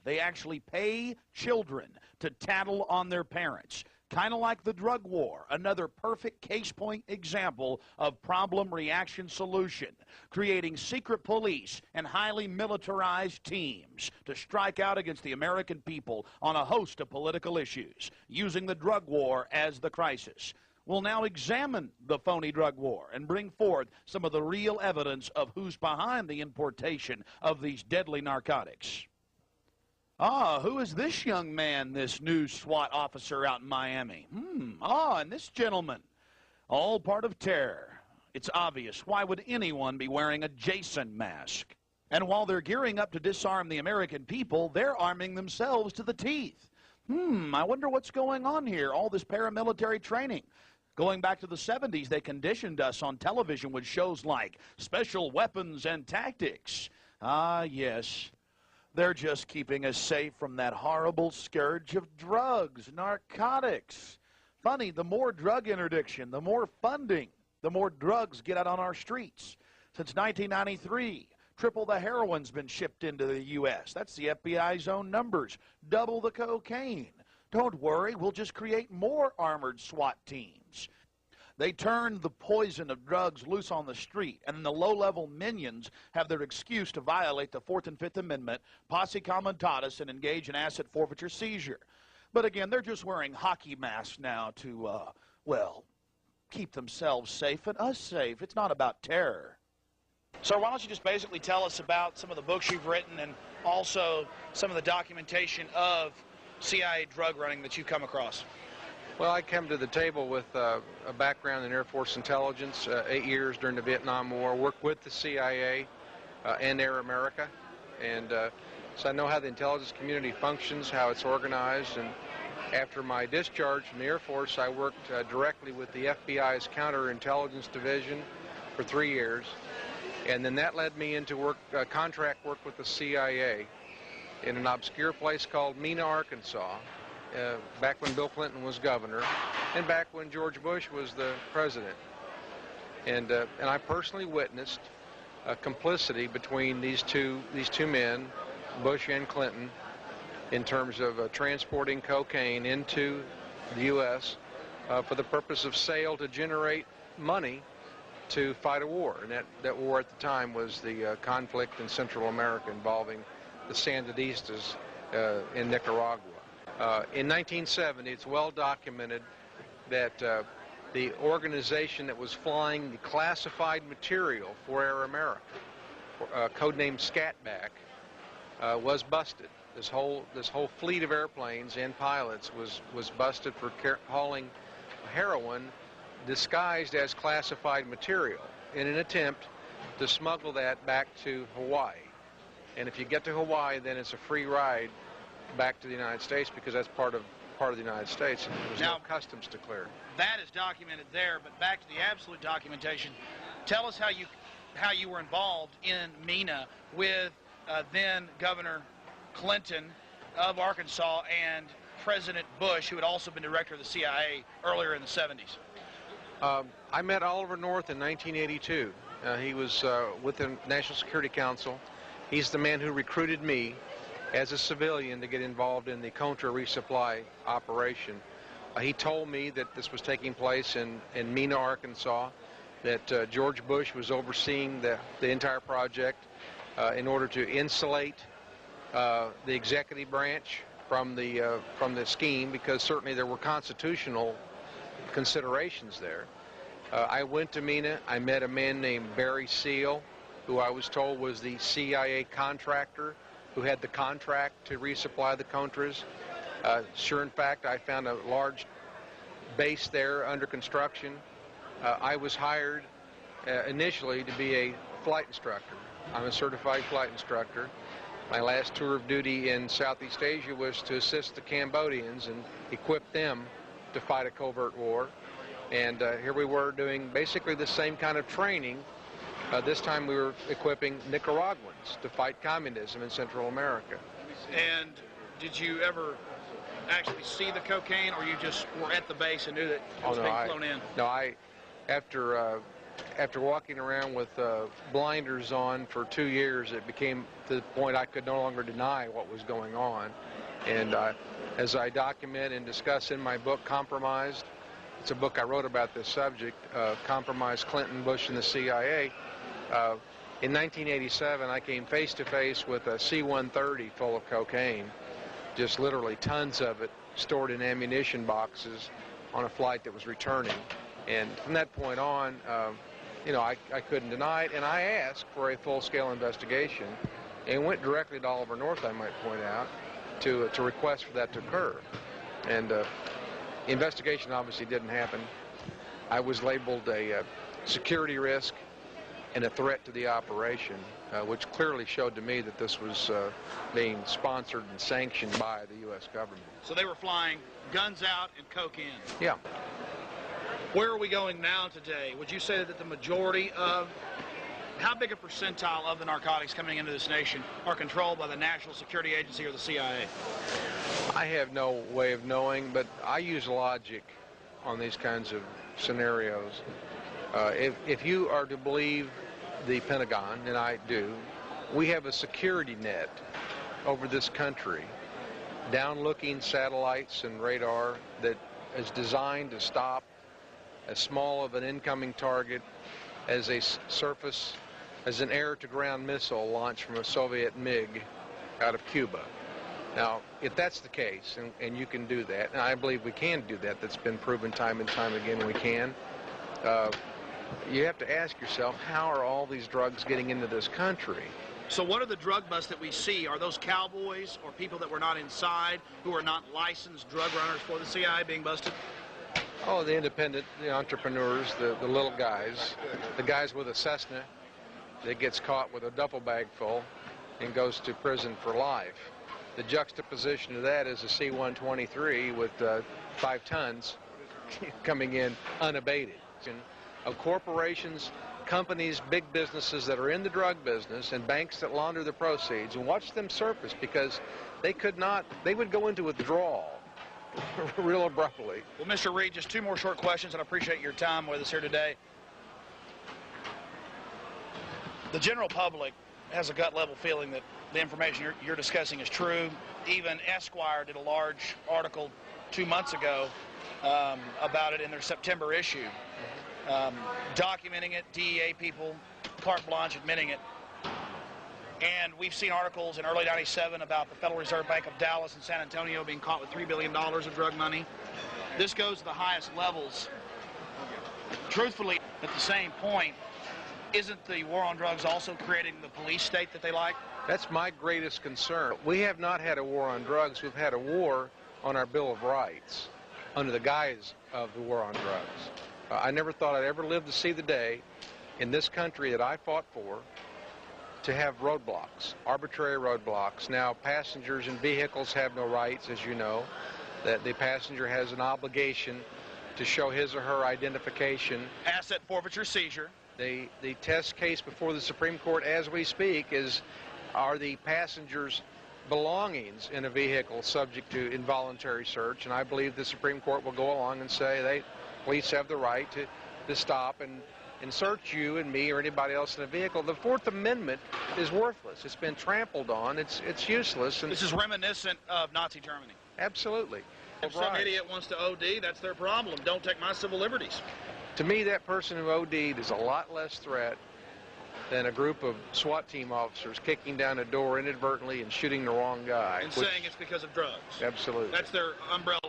They actually pay children to tattle on their parents. Kind of like the drug war, another perfect case point example of problem reaction solution, creating secret police and highly militarized teams to strike out against the American people on a host of political issues, using the drug war as the crisis. We'll now examine the phony drug war and bring forth some of the real evidence of who's behind the importation of these deadly narcotics. Who is this young man, this new SWAT officer out in Miami? And this gentleman, all part of terror. It's obvious. Why would anyone be wearing a Jason mask? And while they're gearing up to disarm the American people, they're arming themselves to the teeth. I wonder what's going on here, all this paramilitary training. Going back to the 70s, they conditioned us on television with shows like Special Weapons and Tactics. Yes. They're just keeping us safe from that horrible scourge of drugs, narcotics. Funny, the more drug interdiction, the more funding, the more drugs get out on our streets. Since 1993, triple the heroin's been shipped into the U.S. That's the FBI's own numbers. Double the cocaine. Don't worry, we'll just create more armored SWAT teams. They turn the poison of drugs loose on the street, and the low-level minions have their excuse to violate the 4th and 5th Amendment, posse comitatus, and engage in asset forfeiture seizure. But again, they're just wearing hockey masks now to, keep themselves safe and us safe. It's not about terror. So why don't you just basically tell us about some of the books you've written and also some of the documentation of CIA drug running that you've come across? Well, I came to the table with a background in Air Force intelligence, 8 years during the Vietnam War, worked with the CIA and Air America, and so I know how the intelligence community functions, how it's organized, and after my discharge from the Air Force, I worked directly with the FBI's counterintelligence division for 3 years, and then that led me into contract work with the CIA in an obscure place called Mena, Arkansas, back when Bill Clinton was governor, and back when George Bush was the president. And I personally witnessed complicity between these two men, Bush and Clinton, in terms of transporting cocaine into the U.S. For the purpose of sale to generate money to fight a war. And that war at the time was the conflict in Central America involving the Sandinistas in Nicaragua. In 1970, it's well documented that the organization that was flying the classified material for Air America, codenamed Scatback, was busted. This whole fleet of airplanes and pilots was busted for hauling heroin disguised as classified material in an attempt to smuggle that back to Hawaii. And if you get to Hawaii, then it's a free ride back to the United States, because that's part of the United States. There's no customs to clear. That is documented there, but back to the absolute documentation. Tell us how you were involved in Mena with then Governor Clinton of Arkansas and President Bush, who had also been director of the CIA earlier in the 70s. I met Oliver North in 1982. He was with the National Security Council. He's the man who recruited me as a civilian to get involved in the Contra resupply operation. He told me that this was taking place in Mena, Arkansas, that George Bush was overseeing the entire project in order to insulate the executive branch from the scheme, because certainly there were constitutional considerations there. I went to Mena. I met a man named Barry Seal, who I was told was the CIA contractor who had the contract to resupply the Contras. Sure, in fact, I found a large base there under construction. I was hired initially to be a flight instructor. I'm a certified flight instructor. My last tour of duty in Southeast Asia was to assist the Cambodians and equip them to fight a covert war. And here we were doing basically the same kind of training. This time we were equipping Nicaraguans to fight communism in Central America. And did you ever actually see the cocaine, or you just were at the base and knew that it was being flown in? No, after after walking around with blinders on for 2 years, it became to the point I could no longer deny what was going on. And as I document and discuss in my book, Compromised, it's a book I wrote about this subject, Compromised Clinton, Bush, and the CIA. In 1987, I came face to face with a C-130 full of cocaine, just literally tons of it stored in ammunition boxes on a flight that was returning. And from that point on, you know, I couldn't deny it, and I asked for a full-scale investigation and went directly to Oliver North, I might point out, to request for that to occur. And the investigation obviously didn't happen. I was labeled a security risk and a threat to the operation, which clearly showed to me that this was being sponsored and sanctioned by the U.S. government. So they were flying guns out and coke in. Yeah. Where are we going now today? Would you say that the majority of, how big a percentile of the narcotics coming into this nation are controlled by the National Security Agency or the CIA? I have no way of knowing, but I use logic on these kinds of scenarios. If you are to believe the Pentagon, and I do, we have a security net over this country, down-looking satellites and radar that is designed to stop as small of an incoming target as a as an air-to-ground missile launched from a Soviet MiG out of Cuba. Now, if that's the case, and you can do that, and I believe we can do that, that's been proven time and time again we can, you have to ask yourself, how are all these drugs getting into this country? So what are the drug busts that we see? Are those cowboys or people that were not inside, who are not licensed drug runners for the CIA being busted? Oh, the independent, the entrepreneurs, the little guys, the guys with a Cessna that gets caught with a duffel bag full and goes to prison for life. The juxtaposition to that is a C-123 with 5 tons coming in unabated. Of corporations, companies, big businesses that are in the drug business and banks that launder the proceeds, and watch them surface because they would go into withdrawal real abruptly. Well, Mr. Reed, just 2 more short questions, and I appreciate your time with us here today. The general public has a gut-level feeling that the information you're discussing is true. Even Esquire did a large article 2 months ago about it in their September issue, documenting it, DEA people, carte blanche admitting it. And we've seen articles in early '97 about the Federal Reserve Bank of Dallas and San Antonio being caught with $3 billion of drug money. This goes to the highest levels. Truthfully, at the same point, isn't the war on drugs also creating the police state that they like? That's my greatest concern. We have not had a war on drugs. We've had a war on our Bill of Rights under the guise of the war on drugs. I never thought I'd ever live to see the day in this country that I fought for to have roadblocks, arbitrary roadblocks. Now, passengers in vehicles have no rights, as you know, that the passenger has an obligation to show his or her identification. Asset forfeiture, seizure. The test case before the Supreme Court as we speak is, are the passengers' belongings in a vehicle subject to involuntary search? And I believe the Supreme Court will go along and say police have the right to stop and search you and me or anybody else in a vehicle. The Fourth Amendment is worthless. It's been trampled on. It's useless. And this is reminiscent of Nazi Germany. Absolutely. If some idiot wants to OD, that's their problem. Don't take my civil liberties. To me, that person who OD'd is a lot less threat than a group of SWAT team officers kicking down a door inadvertently and shooting the wrong guy. And saying it's because of drugs. Absolutely. That's their umbrella.